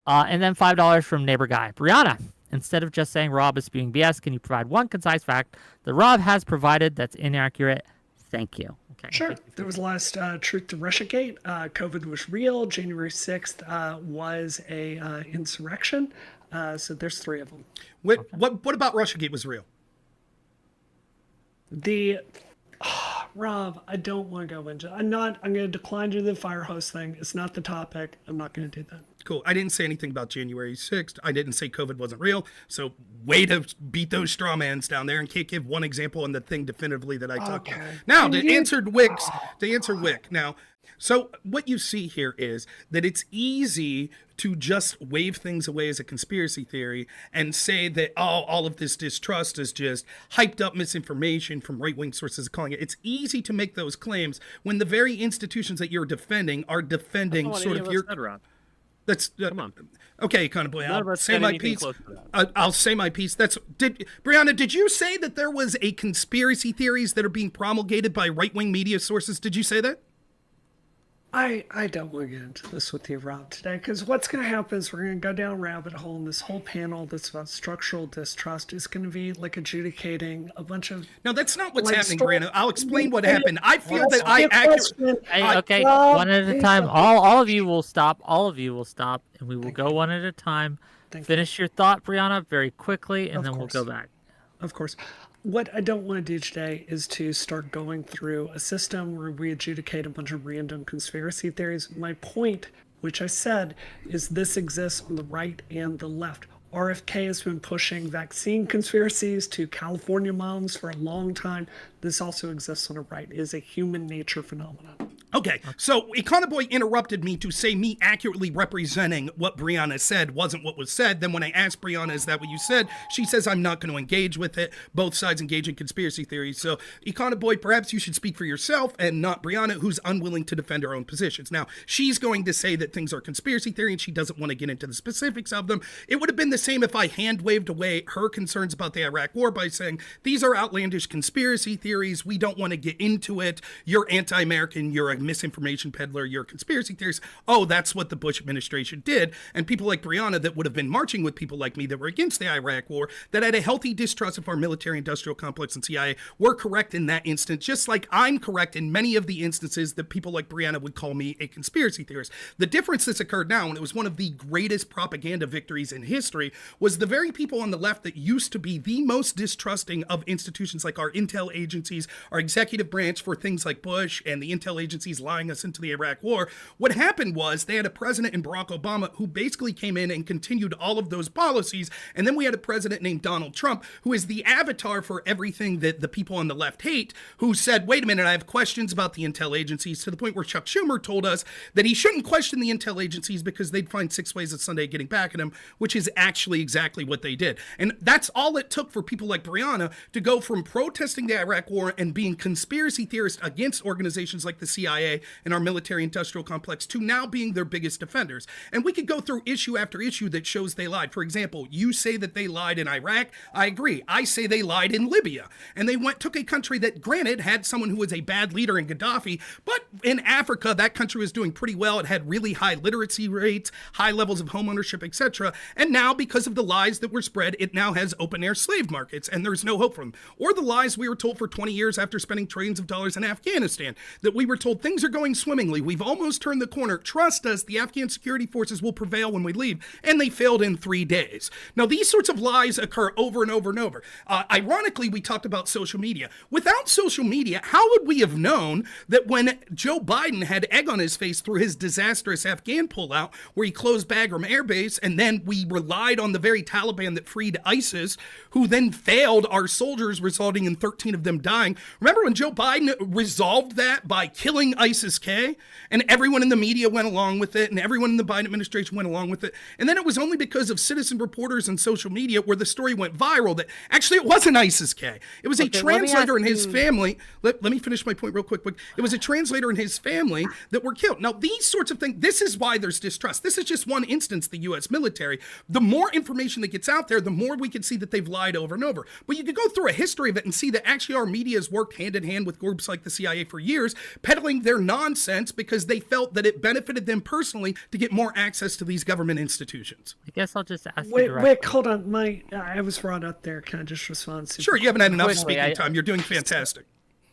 And then $5 from neighbor guy. Brianna, instead of just saying Rob is spewing BS, can you provide one concise fact that Rob has provided that's inaccurate? Thank you. Okay. Sure. There was last truth to Russiagate. COVID was real. January 6th was a insurrection. So there's 3 of them. What about Russiagate was real? Rob, I don't want to go into. I'm going to decline to do the fire hose thing. It's not the topic. I'm not going to do that. Cool. I didn't say anything about January 6th. I didn't say COVID wasn't real. So way to beat those straw mans down there and can't give one example on the thing definitively that I talked about. Now, to answer Wick. Now, so what you see here is that it's easy to just wave things away as a conspiracy theory and say that, all of this distrust is just hyped up misinformation from right-wing sources calling it. It's easy to make those claims when the very institutions that you're defending are defending sort of your... That's come on. Okay, kind of boy. I'll say my piece. I'll say my piece. Brianna, did you say that there was a conspiracy theories that are being promulgated by right-wing media sources? Did you say that? I don't want to get into this with you, Rob, today, because what's going to happen is we're going to go down a rabbit hole, and this whole panel that's about structural distrust is going to be like adjudicating a bunch of... No, that's not what's happening, Brianna. I'll explain what happened. I feel that I accurately... Okay, one at a time. All of you will stop. All of you will stop, and we will go one at a time. Finish your thought, Brianna, very quickly, and then we'll go back. Of course. What I don't want to do today is to start going through a system where we adjudicate a bunch of random conspiracy theories. My point, which I said, is this exists on the right and the left. RFK has been pushing vaccine conspiracies to California moms for a long time. This also exists on the right. It is a human nature phenomenon. Okay, so Econoboy interrupted me to say me accurately representing what Brianna said wasn't what was said. Then when I asked Brianna, is that what you said? She says I'm not going to engage with it. Both sides engage in conspiracy theories. So Econoboy, perhaps you should speak for yourself and not Brianna, who's unwilling to defend her own positions. Now, she's going to say that things are conspiracy theory and she doesn't want to get into the specifics of them. It would have been the same if I hand-waved away her concerns about the Iraq war by saying, these are outlandish conspiracy theories. We don't want to get into it. You're anti-American. You're a misinformation peddler. You're a conspiracy theorist. Oh, that's what the Bush administration did. And people like Brianna that would have been marching with people like me that were against the Iraq war, that had a healthy distrust of our military industrial complex and CIA, were correct in that instance, just like I'm correct in many of the instances that people like Brianna would call me a conspiracy theorist. The difference that's occurred now, and it was one of the greatest propaganda victories in history, was the very people on the left that used to be the most distrusting of institutions like our intel agencies, our executive branch for things like Bush and the intel agencies lying us into the Iraq war. What happened was they had a president in Barack Obama who basically came in and continued all of those policies. And then we had a president named Donald Trump, who is the avatar for everything that the people on the left hate, who said, wait a minute, I have questions about the intel agencies, to the point where Chuck Schumer told us that he shouldn't question the intel agencies because they'd find 6 ways of Sunday getting back at him, which is actually exactly what they did. And that's all it took for people like Brianna to go from protesting the Iraq war and being conspiracy theorists against organizations like the CIA and our military industrial complex to now being their biggest defenders. And we could go through issue after issue that shows they lied. For example, you say that they lied in Iraq. I agree. I say they lied in Libya. And they took a country that, granted, had someone who was a bad leader in Gaddafi, but in Africa, that country was doing pretty well. It had really high literacy rates, high levels of home ownership, etc. And now, because of the lies that were spread, it now has open-air slave markets, and there's no hope for them. Or the lies we were told for 20 years after spending trillions of dollars in Afghanistan, that we were told things are going swimmingly. We've almost turned the corner. Trust us, the Afghan security forces will prevail when we leave. And they failed in 3 days. Now, these sorts of lies occur over and over and over. Ironically, we talked about social media. Without social media, how would we have known that when Joe Biden had egg on his face through his disastrous Afghan pullout, where he closed Bagram Air Base, and then we relied on the very Taliban that freed ISIS, who then failed our soldiers, resulting in 13 of them dying. Remember when Joe Biden resolved that by killing ISIS-K? And everyone in the media went along with it, and everyone in the Biden administration went along with it. And then it was only because of citizen reporters and social media where the story went viral that actually it wasn't ISIS-K. It was a translator and his family. Let me finish my point real quick. It was a translator and his family that were killed. Now, these sorts of things, this is why there's distrust. This is just one instance, the U.S. military. The more more information that gets out there, the more we can see that they've lied over and over. But you could go through a history of it and see that actually our media has worked hand in hand with groups like the CIA for years, peddling their nonsense because they felt that it benefited them personally to get more access to these government institutions. I guess I'll just ask you Wait, directly. hold on. I was brought up there. Can I just respond? Sure, you haven't had enough Quickly, speaking time. You're doing fantastic.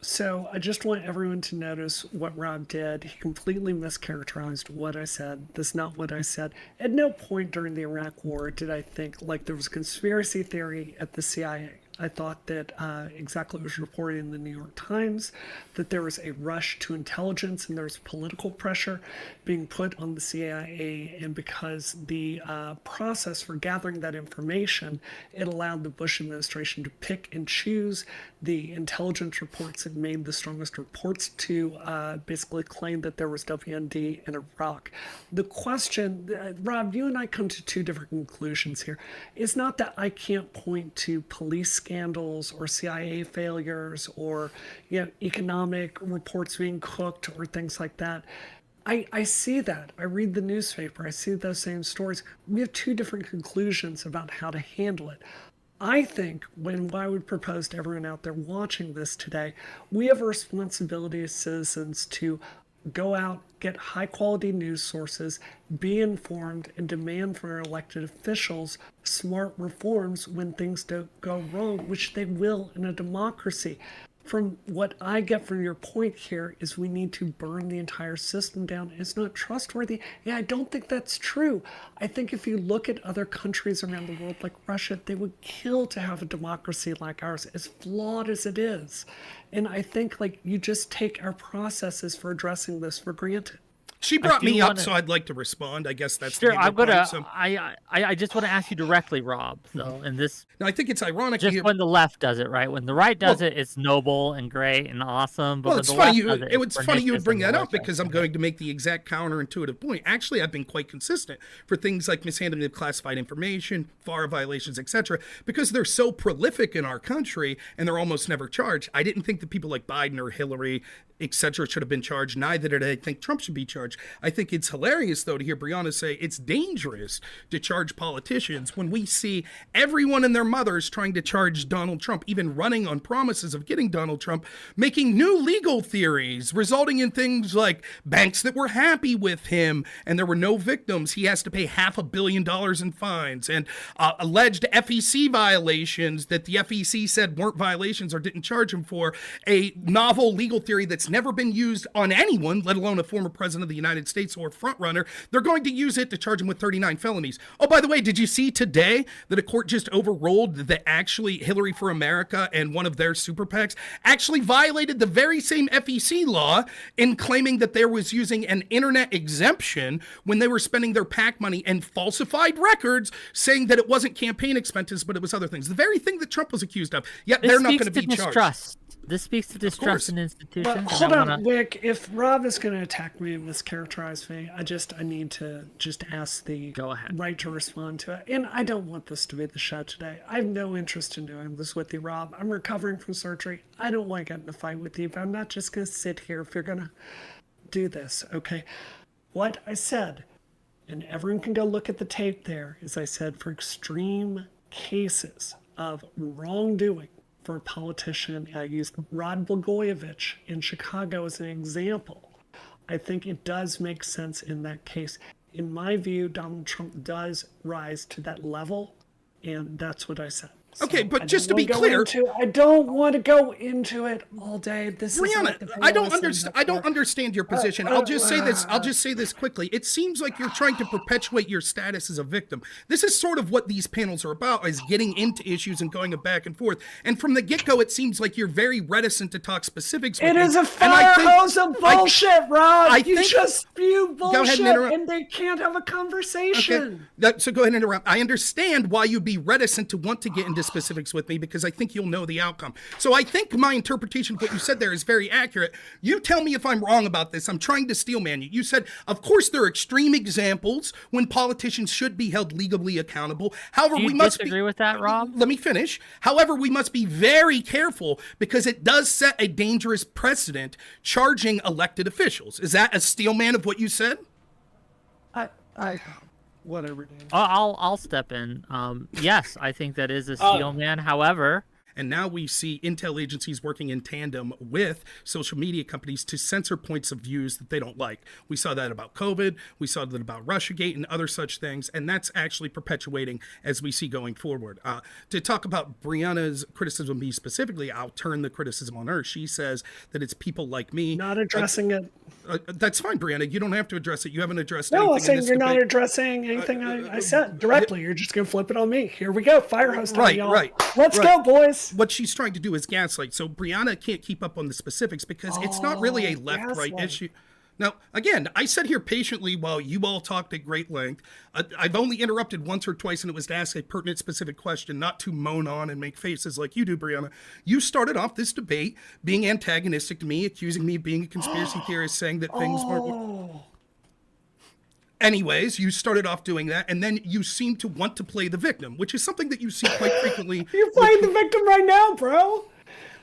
So I just want everyone to notice what Rob did. He completely mischaracterized what I said. That's not what I said. At no point during the Iraq War did I think like there was a conspiracy theory at the CIA. I thought that exactly what was reported in the New York Times, that there was a rush to intelligence and there was political pressure being put on the CIA, and because the process for gathering that information, it allowed the Bush administration to pick and choose the intelligence reports that made the strongest reports to basically claim that there was WMD in Iraq. The question, Rob, you and I come to two different conclusions here. It's not that I can't point to police scandals or CIA failures or economic reports being cooked or things like that. I see that. I read the newspaper. I see those same stories. We have two different conclusions about how to handle it. I think what I would propose to everyone out there watching this today, we have a responsibility as citizens to go out, get high quality news sources, be informed, and demand from our elected officials smart reforms when things don't go wrong, which they will in a democracy. From what I get from your point here is we need to burn the entire system down. It's not trustworthy. Yeah, I don't think that's true. I think if you look at other countries around the world like Russia, they would kill to have a democracy like ours, as flawed as it is. And I think like you just take our processes for addressing this for granted. She brought me up, so I'd like to respond. I guess that's sure. the I'm point, gonna. so. I just want to ask you directly, Rob. So, and this No, I think it's ironic. just when the left does it, right? When the right does it, it's noble and great and awesome. But Well, when it's the funny left does it, it's funny you would bring that up because I'm okay. going to make the exact counterintuitive point. Actually, I've been quite consistent for things like mishandling of classified information, FARA violations, etc., because they're so prolific in our country and they're almost never charged. I didn't think that people like Biden or Hillary, etc., should have been charged. Neither did I think Trump should be charged. I think it's hilarious, though, to hear Brianna say it's dangerous to charge politicians when we see everyone and their mothers trying to charge Donald Trump, even running on promises of getting Donald Trump, making new legal theories, resulting in things like banks that were happy with him and there were no victims. He has to pay $500 million in fines, and alleged FEC violations that the FEC said weren't violations or didn't charge him for, a novel legal theory that's never been used on anyone, let alone a former president of the United States or frontrunner. They're going to use it to charge him with 39 felonies. Oh, by the way, did you see today that a court just overruled that actually Hillary for America and one of their super PACs actually violated the very same FEC law in claiming that they was using an internet exemption when they were spending their PAC money and falsified records saying that it wasn't campaign expenses, but it was other things. The very thing that Trump was accused of. Yet they're not going to be charged. This speaks to distrust in institutions. Well, hold on, Wick. If Rob is going to attack me and mischaracterize me, I need to just ask the right to respond to it. And I don't want this to be the show today. I have no interest in doing this with you, Rob. I'm recovering from surgery. I don't want to get in a fight with you, but I'm not just going to sit here if you're going to do this, okay? What I said, and everyone can go look at the tape there, is I said for extreme cases of wrongdoing, for a politician, I used Rod Blagojevich in Chicago as an example. I think it does make sense in that case. In my view, Donald Trump does rise to that level, and that's what I said. So okay, but just to be clear, I don't want to go into it all day. This Brianna, I don't understand your position. I'll just say this quickly. It seems like you're trying to perpetuate your status as a victim. This is sort of what these panels are about, is getting into issues and going back and forth. And from the get-go, it seems like you're very reticent to talk specifics with me. It is a fire hose of bullshit, Rob. You just spew bullshit go ahead and interrupt. And they can't have a conversation. Okay. So go ahead and interrupt. I understand why you'd be reticent to want to get into specifics with me because I think you'll know the outcome. So I think my interpretation of what you said there is very accurate. You tell me if I'm wrong about this. I'm trying to steelman you. You said, of course, there are extreme examples when politicians should be held legally accountable. However, we must disagree with that, Rob? Let me finish. However, we must be very careful because it does set a dangerous precedent charging elected officials. Is that a steelman of what you said? Whatever, Dan. I'll step in. Yes, I think that is a steel man. However, And now we see intel agencies working in tandem with social media companies to censor points of views that they don't like. We saw that about COVID. We saw that about Russiagate and other such things. And that's actually perpetuating as we see going forward. To talk about Brianna's criticism of me specifically, I'll turn the criticism on her. She says that it's people like me. Not addressing it. That's fine, Brianna. You don't have to address it. You haven't addressed No, I'm anything in saying this you're not debate. addressing anything I said directly. You're just going to flip it on me. Here we go. Fire hose time, y'all. Right. Let's go, boys. What she's trying to do is gaslight. So Brianna can't keep up on the specifics because it's not really a left-right gaslight. issue. Now, again, I sat here patiently while you all talked at great length. I've only interrupted once or twice, and it was to ask a pertinent, specific question, not to moan on and make faces like you do, Brianna. You started off this debate being antagonistic to me, accusing me of being a conspiracy theorist, saying that things weren't... Anyways, you started off doing that, and then you seem to want to play the victim, which is something that you see quite frequently. You're playing the victim right now, bro.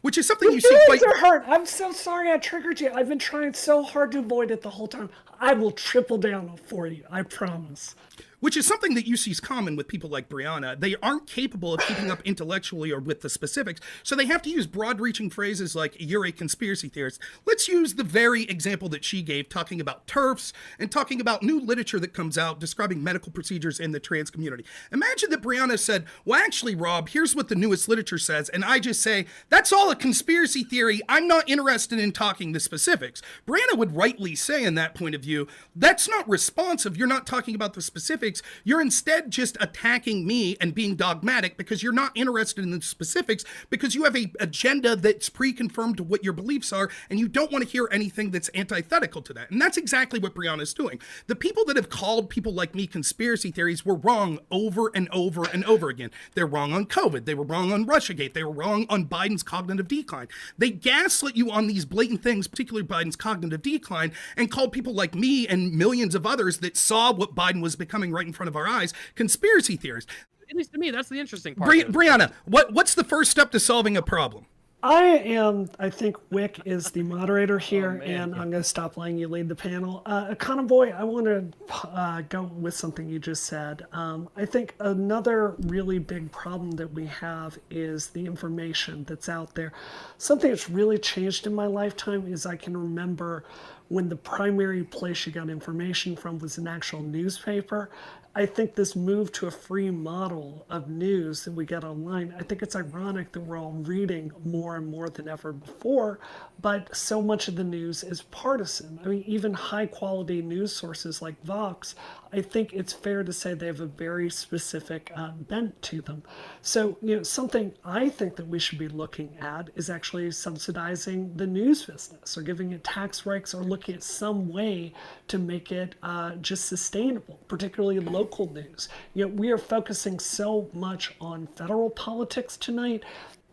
Which is something you see Feelings quite... are hurt. I'm so sorry I triggered you. I've been trying so hard to avoid it the whole time. I will triple down for you. I promise. Which is something that you see is common with people like Brianna. They aren't capable of keeping up intellectually or with the specifics, so they have to use broad-reaching phrases like, you're a conspiracy theorist. Let's use the very example that she gave, talking about TERFs and talking about new literature that comes out describing medical procedures in the trans community. Imagine that Brianna said, well, actually, Rob, here's what the newest literature says, and I just say, that's all a conspiracy theory. I'm not interested in talking the specifics. Brianna would rightly say in that point of view, that's not responsive. You're not talking about the specifics. You're instead just attacking me and being dogmatic because you're not interested in the specifics because you have an agenda that's pre-confirmed to what your beliefs are and you don't want to hear anything that's antithetical to that. And that's exactly what Brianna's doing. The people that have called people like me conspiracy theories were wrong over and over and over again. They're wrong on COVID. They were wrong on Russiagate. They were wrong on Biden's cognitive decline. They gaslit you on these blatant things, particularly Biden's cognitive decline, and called people like me and millions of others that saw what Biden was becoming right in front of our eyes conspiracy theorists. At least to me, that's the interesting part. Brianna, what's the first step to solving a problem? I think Wick is the moderator here, and I'm going to stop letting you lead the panel. Econo Boy, I want to go with something you just said. I think another really big problem that we have is the information that's out there. Something that's really changed in my lifetime is I can remember when the primary place you got information from was an actual newspaper. I think this move to a free model of news that we get online, I think it's ironic that we're all reading more and more than ever before, but so much of the news is partisan. I mean, even high quality news sources like Vox, I think it's fair to say they have a very specific bent to them. So, something I think that we should be looking at is actually subsidizing the news business or giving it tax breaks or looking at some way to make it just sustainable, particularly local news. We are focusing so much on federal politics tonight.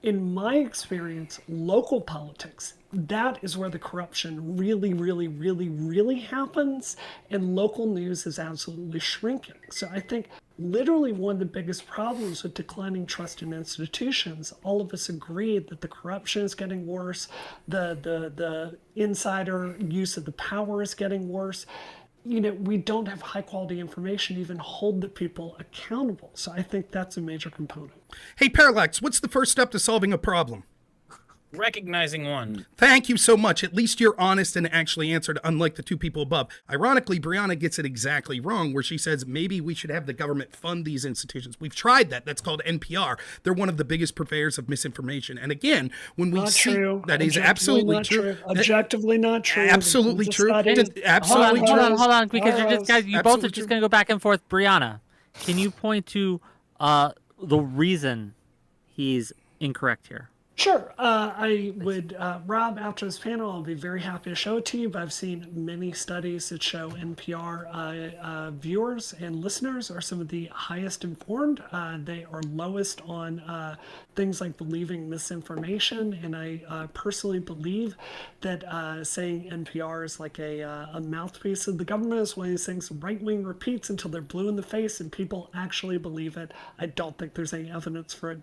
In my experience, local politics, that is where the corruption really, really, really, really happens, and local news is absolutely shrinking. So I think literally one of the biggest problems with declining trust in institutions, all of us agree that the corruption is getting worse, the insider use of the power is getting worse. We don't have high quality information to even hold the people accountable. So I think that's a major component. Hey, Parallax, what's the first step to solving a problem? Recognizing one. Thank you so much. At least you're honest and actually answered, unlike the two people above. Ironically, Brianna gets it exactly wrong, where she says maybe we should have the government fund these institutions. We've tried that. That's called NPR. They're one of the biggest purveyors of misinformation. And again, when we see that is absolutely true. Objectively not true. Absolutely true. Absolutely true. Hold on, because you're just guys. You both are just going to go back and forth. Brianna, can you point to the reason he's incorrect here? Sure. I would, Rob, after this panel, I'll be very happy to show it to you, but I've seen many studies that show NPR viewers and listeners are some of the highest informed. They are lowest on things like believing misinformation, and I personally believe that saying NPR is like a mouthpiece of the government is one of these things the right wing repeats until they're blue in the face and people actually believe it. I don't think there's any evidence for it.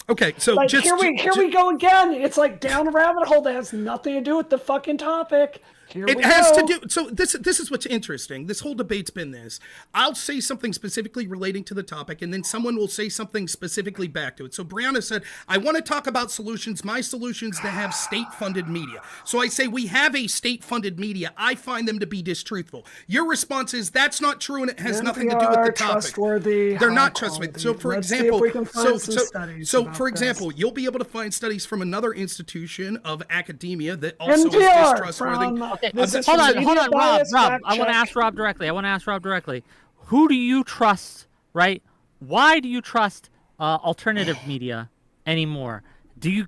Okay, so here we go again. It's like down a rabbit hole that has nothing to do with the fucking topic. It has to do. So this is what's interesting. This whole debate's been this. I'll say something specifically relating to the topic, and then someone will say something specifically back to it. So Brianna said, "I want to talk about solutions. My solutions to have state-funded media." So I say we have a state-funded media. I find them to be distruthful. Your response is that's not true, and it has nothing to do with the topic. Trustworthy, They're not trustworthy. So for example, you'll be able to find studies from another institution of academia that also is distrustworthy. Hold on, Rob. I want to ask Rob directly. Who do you trust, right? Why do you trust alternative media anymore?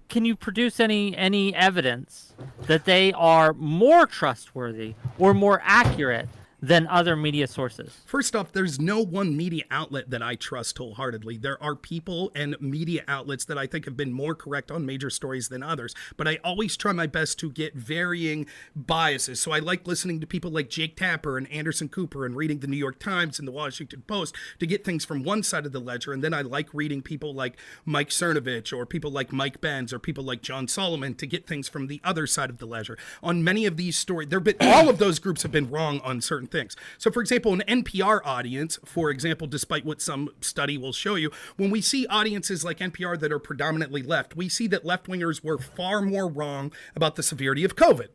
Can you produce any evidence that they are more trustworthy or more accurate than other media sources? First off, there's no one media outlet that I trust wholeheartedly. There are people and media outlets that I think have been more correct on major stories than others, but I always try my best to get varying biases. So I like listening to people like Jake Tapper and Anderson Cooper and reading the New York Times and the Washington Post to get things from one side of the ledger. And then I like reading people like Mike Cernovich or people like Mike Benz or people like John Solomon to get things from the other side of the ledger. On many of these stories, all of those groups have been wrong on certain things. So, for example, an NPR audience, for example, despite what some study will show you, when we see audiences like NPR that are predominantly left, we see that left-wingers were far more wrong about the severity of COVID.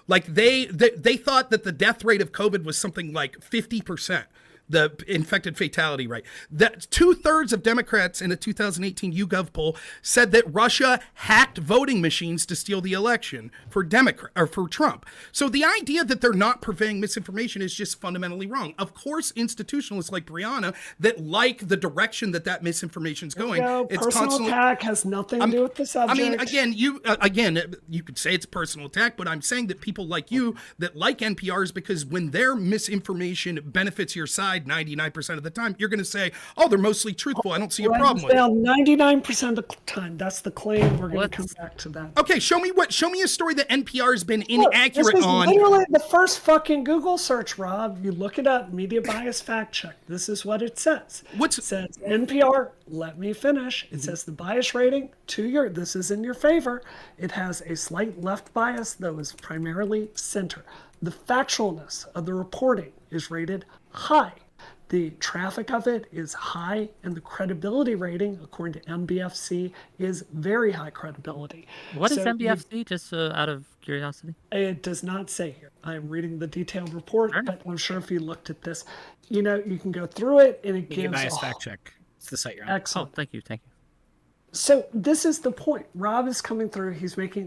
Like they thought that the death rate of COVID was something like 50%. The infected fatality rate. That 2/3 of Democrats in a 2018 YouGov poll said that Russia hacked voting machines to steal the election for Trump. So the idea that they're not purveying misinformation is just fundamentally wrong. Of course, institutionalists like Brianna that like the direction that misinformation is going. It's personal attack has nothing to do with the subject. I mean, again, you could say it's personal attack, but I'm saying that people like you that like NPRs because when their misinformation benefits your side 99% of the time, you're going to say, oh, they're mostly truthful. I don't see a problem with it. 99% of the time. That's the claim. We're going to come back to that. Okay, show me a story that NPR has been inaccurate on. This is literally the first fucking Google search, Rob. You look it up, media bias fact check. This is what it says. It says NPR, let me finish. It says the bias rating this is in your favor. It has a slight left bias that was primarily center. The factualness of the reporting is rated high. The traffic of it is high, and the credibility rating, according to MBFC, is very high credibility. What is MBFC, just out of curiosity? It does not say here. I'm reading the detailed report, but I'm sure if you looked at this, you can go through it, and it gives... Nice fact check. It's the site you're on. Excellent. Oh, thank you. So this is the point. Rob is coming through.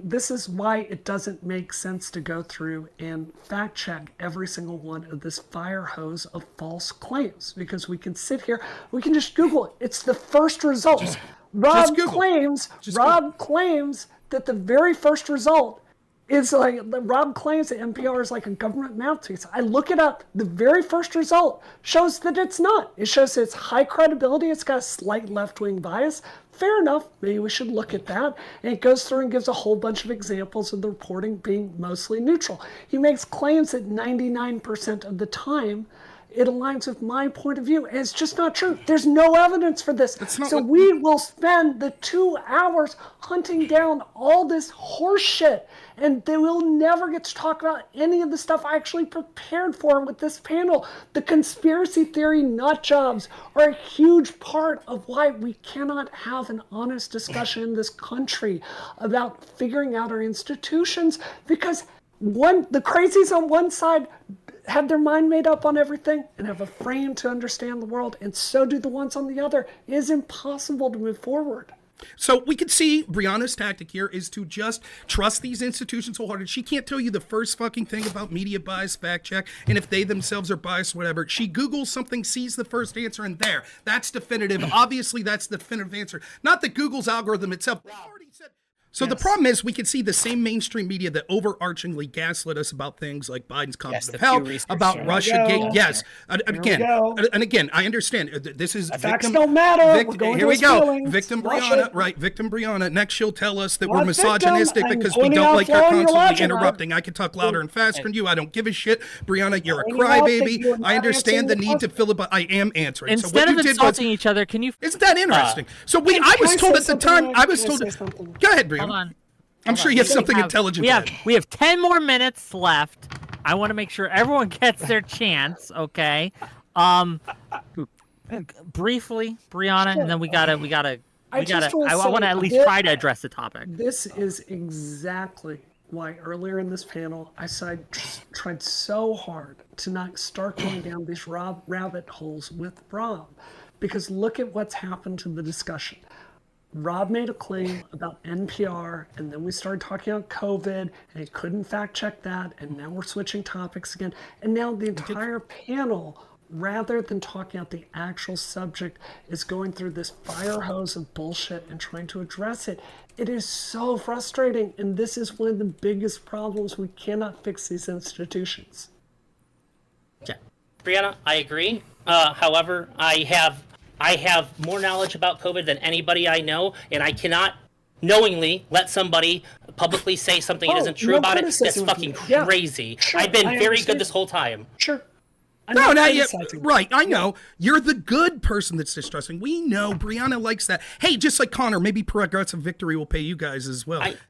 This is why it doesn't make sense to go through and fact check every single one of this fire hose of false claims, because we can sit here, we can just Google it. It's the first result. Rob claims that the very first result is like, Rob claims that NPR is like a government mouthpiece. I look it up. The very first result shows that it's not. It shows it's high credibility. It's got a slight left-wing bias. Fair enough. Maybe we should look at that. And it goes through and gives a whole bunch of examples of the reporting being mostly neutral. He makes claims that 99% of the time it aligns with my point of view. And it's just not true. There's no evidence for this. We will spend the 2 hours hunting down all this horse shit, and they will never get to talk about any of the stuff I actually prepared for with this panel. The conspiracy theory nut jobs are a huge part of why we cannot have an honest discussion in this country about figuring out our institutions, because the crazies on one side have their mind made up on everything and have a frame to understand the world, and so do the ones on the other. It is impossible to move forward. So we could see Brianna's tactic here is to just trust these institutions wholeheartedly. She can't tell you the first fucking thing about media bias fact check, and if they themselves are biased, whatever. She Googles something, sees the first answer, and that's definitive. Obviously, that's the definitive answer. Not that Google's algorithm itself. So the problem is we can see the same mainstream media that overarchingly gaslit us about things like Biden's cognitive health, about Russia. Yes. And again, I understand. This is facts don't matter. Here we go. Victim Brianna, right? Victim Brianna. Next, she'll tell us that we're misogynistic because we don't like her constantly interrupting. I can talk louder and faster than you. I don't give a shit. Brianna, you're a crybaby. I understand the need to fill it, but I am answering. Instead of insulting each other, can you... Isn't that interesting? I was told at the time, Go ahead, Brianna. Hold on. I'm sure you have something intelligent to add. We have 10 more minutes left. I want to make sure everyone gets their chance. Okay. Briefly, Brianna, and then we gotta. I want to at least try to address the topic. This is exactly why earlier in this panel I tried so hard to not start going down these rabbit holes with Rob, because look at what's happened to the discussion. Rob made a claim about NPR, and then we started talking about COVID, and he couldn't fact check that, and now we're switching topics again, and now the entire panel, rather than talking about the actual subject, is going through this fire hose of bullshit and trying to address it. It is so frustrating, and this is one of the biggest problems. We cannot fix these institutions. Yeah. Brianna, I agree. However, I have more knowledge about COVID than anybody I know, and I cannot knowingly let somebody publicly say something that isn't true about it. That's fucking crazy. Sure, I've been very good this whole time. Sure. No, not yet. Right, I know. You're the good person that's distrusting. We know Brianna likes that. Hey, just like Connor, maybe Progressive Victory will pay you guys as well.